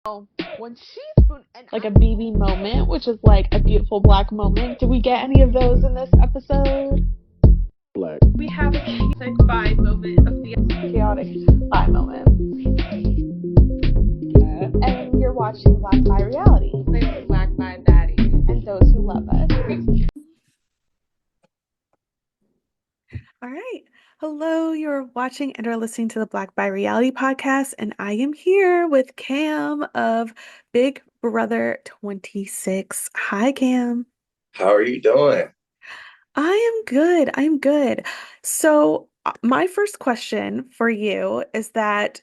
When she spoon and like a BB moment, which is like a beautiful black moment. Did we get any of those in this episode? Black. We have a chaotic vibe moment of the Chaotic vibe moment. And you're watching Black by Reality. Black by Baddie. And those who love us. All right. Hello, you're watching and are listening to the Black by Reality podcast, and I am here with Cam of Big Brother 26. Hi, Cam. How are you doing? I am good. I'm good. So, my first question for you is that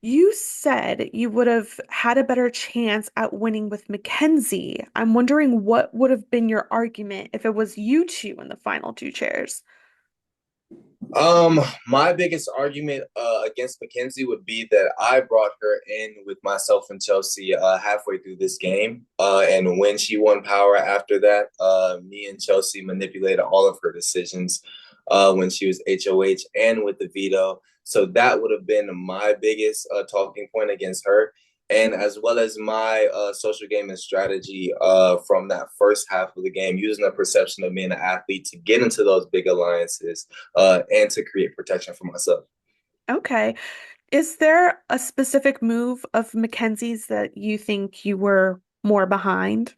you said you would have had a better chance at winning with McKenzie. I'm wondering what would have been your argument if it was you two in the final two chairs. My biggest argument against McKenzie would be that I brought her in with myself and Chelsie halfway through this game. And when she won power after that, me and Chelsie manipulated all of her decisions when she was HOH and with the veto. So that would have been my biggest talking point against her. And as well as my social game and strategy from that first half of the game, using the perception of being an athlete to get into those big alliances and to create protection for myself. Okay. Is there a specific move of Mackenzie's that you think you were more behind?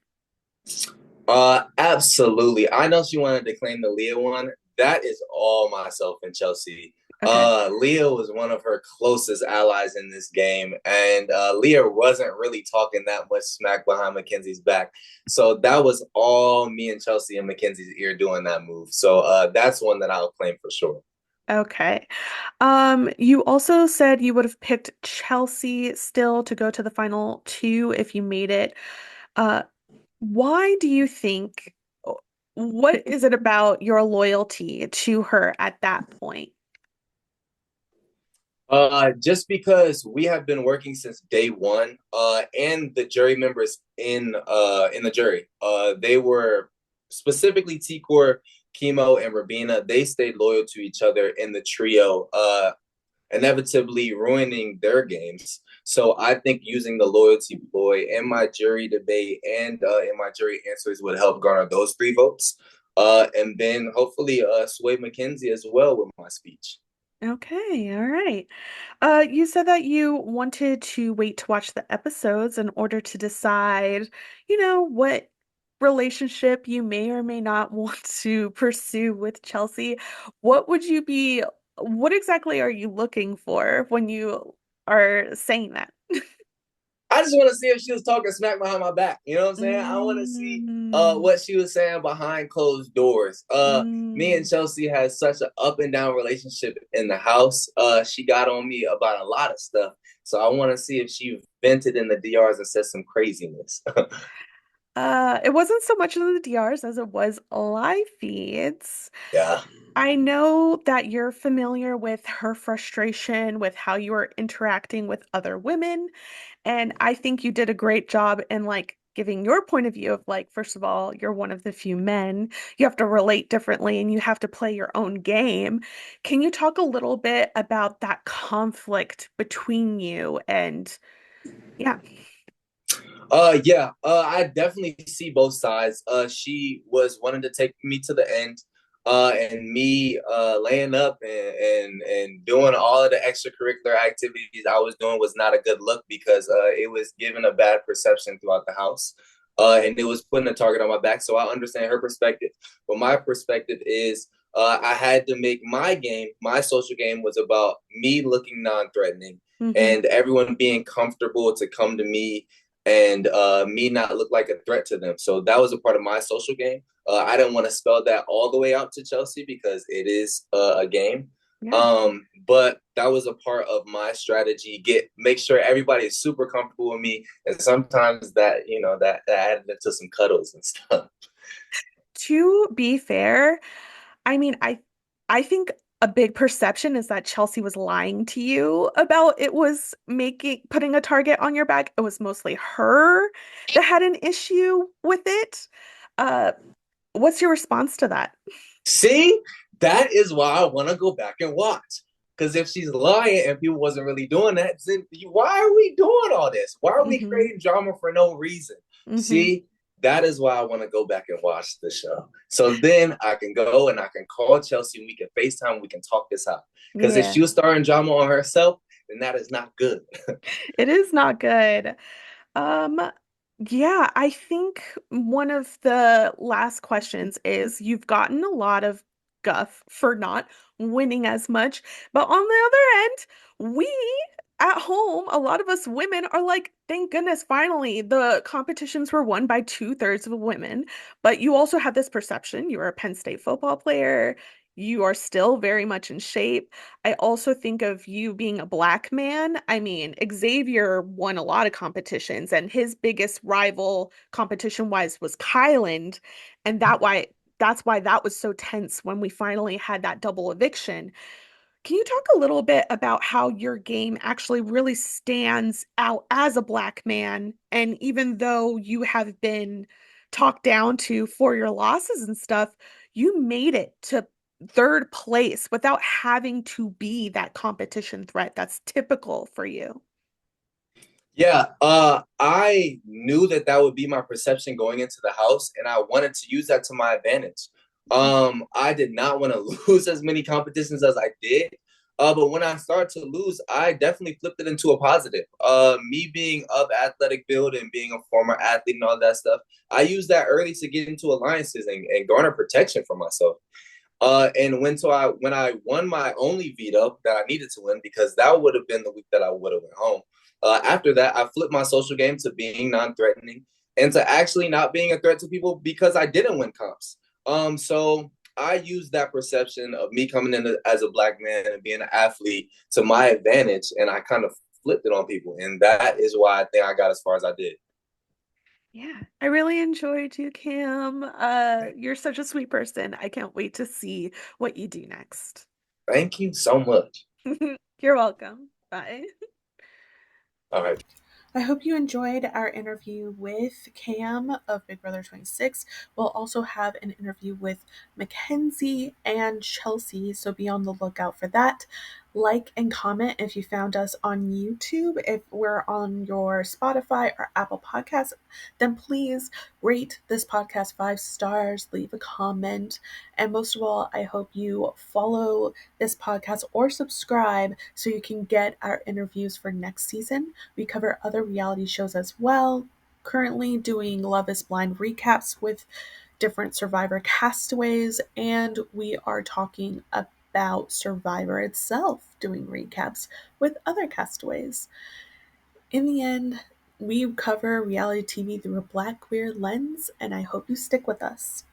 Absolutely. I know she wanted to claim the Leah one. That is all myself and Chelsie. Okay. Leah was one of her closest allies in this game, and Leah wasn't really talking that much smack behind Mackenzie's back. So that was all me and Chelsie in Mackenzie's ear doing that move. So that's one that I'll claim for sure. Okay. You also said you would have picked Chelsie still to go to the final two if you made it. Why do you think, what is it about your loyalty to her at that point? Just because we have been working since day one, and the jury members in the jury, they were specifically T-Core, Chemo, and Rabina. They stayed loyal to each other in the trio, inevitably ruining their games. So I think using the loyalty ploy in my jury debate and in my jury answers would help garner those 3 votes, and then hopefully sway McKenzie as well with my speech. Okay, all right. You said that you wanted to wait to watch the episodes in order to decide, what relationship you may or may not want to pursue with Chelsie. What exactly are you looking for when you are saying that? I just want to see if she was talking smack behind my back. You know what I'm saying? I want to see what she was saying behind closed doors. Me and Chelsie had such an up and down relationship in the house. She got on me about a lot of stuff. So I want to see if she vented in the DRs and said some craziness. It wasn't so much in the DRs as it was live feeds. Yeah. I know that you're familiar with her frustration with how you are interacting with other women. And I think you did a great job in like giving your point of view of like, first of all, you're one of the few men. You have to relate differently and you have to play your own game. Can you talk a little bit about that conflict between you and yeah. Yeah, I definitely see both sides. She was wanting to take me to the end, and me laying up and doing all of the extracurricular activities I was doing was not a good look because it was giving a bad perception throughout the house. And it was putting a target on my back. So I understand her perspective, but my perspective is I had to make my game, my social game was about me looking non-threatening and everyone being comfortable to come to me and me not look like a threat to them. So that was a part of my social game. I didn't want to spell that all the way out to Chelsie because it is a game. Yeah. But that was a part of my strategy. Make sure everybody is super comfortable with me. And sometimes that, that added into some cuddles and stuff. To be fair, I mean, I think a big perception is that Chelsie was lying to you about it was putting a target on your back. It was mostly her that had an issue with it. What's your response to that? See, that is why I want to go back and watch. Because if she's lying and people wasn't really doing that, then why are we doing all this? Why are we creating drama for no reason? See, that is why I want to go back and watch the show. So then I can go and I can call Chelsie and we can FaceTime, we can talk this out. Because if she was starting drama on herself, then that is not good. It is not good. Yeah, I think one of the last questions is you've gotten a lot of guff for not winning as much, but on the other end, we at home, a lot of us women are like, thank goodness, finally, the competitions were won by 2/3 of women. But you also have this perception. You're a Penn State football player. You are still very much in shape. I also think of you being a Black man. I mean, Xavier won a lot of competitions, and his biggest rival competition-wise was Kyland, and that's why that was so tense when we finally had that double eviction. Can you talk a little bit about how your game actually really stands out as a Black man? And even though you have been talked down to for your losses and stuff, you made it to third place without having to be that competition threat that's typical for you. Yeah, I knew that would be my perception going into the house, and I wanted to use that to my advantage. I did not want to lose as many competitions as I did, but when I started to lose, I definitely flipped it into a positive. Me being of athletic build and being a former athlete and all that stuff, I used that early to get into alliances and garner protection for myself. And when I won my only veto that I needed to win, because that would have been the week that I would have went home. After that, I flipped my social game to being non-threatening and to actually not being a threat to people because I didn't win comps. So I used that perception of me coming in as a Black man and being an athlete to my advantage, and I kind of flipped it on people. And that is why I think I got as far as I did. Yeah, I really enjoyed you, Cam. You're such a sweet person. I can't wait to see what you do next. Thank you so much. You're welcome. Bye. All right. I hope you enjoyed our interview with Cam of Big Brother 26. We'll also have an interview with McKenzie and Chelsie, so be on the lookout for that. Like and comment if you found us on YouTube. If we're on your Spotify or Apple Podcasts, then please rate this podcast 5 stars, leave a comment, and most of all, I hope you follow this podcast or subscribe so you can get our interviews for next season. We cover other reality shows as well. Currently doing Love is Blind recaps with different Survivor castaways, and we are talking about Survivor itself, doing recaps with other castaways. In the end, we cover reality TV through a Black queer lens, and I hope you stick with us.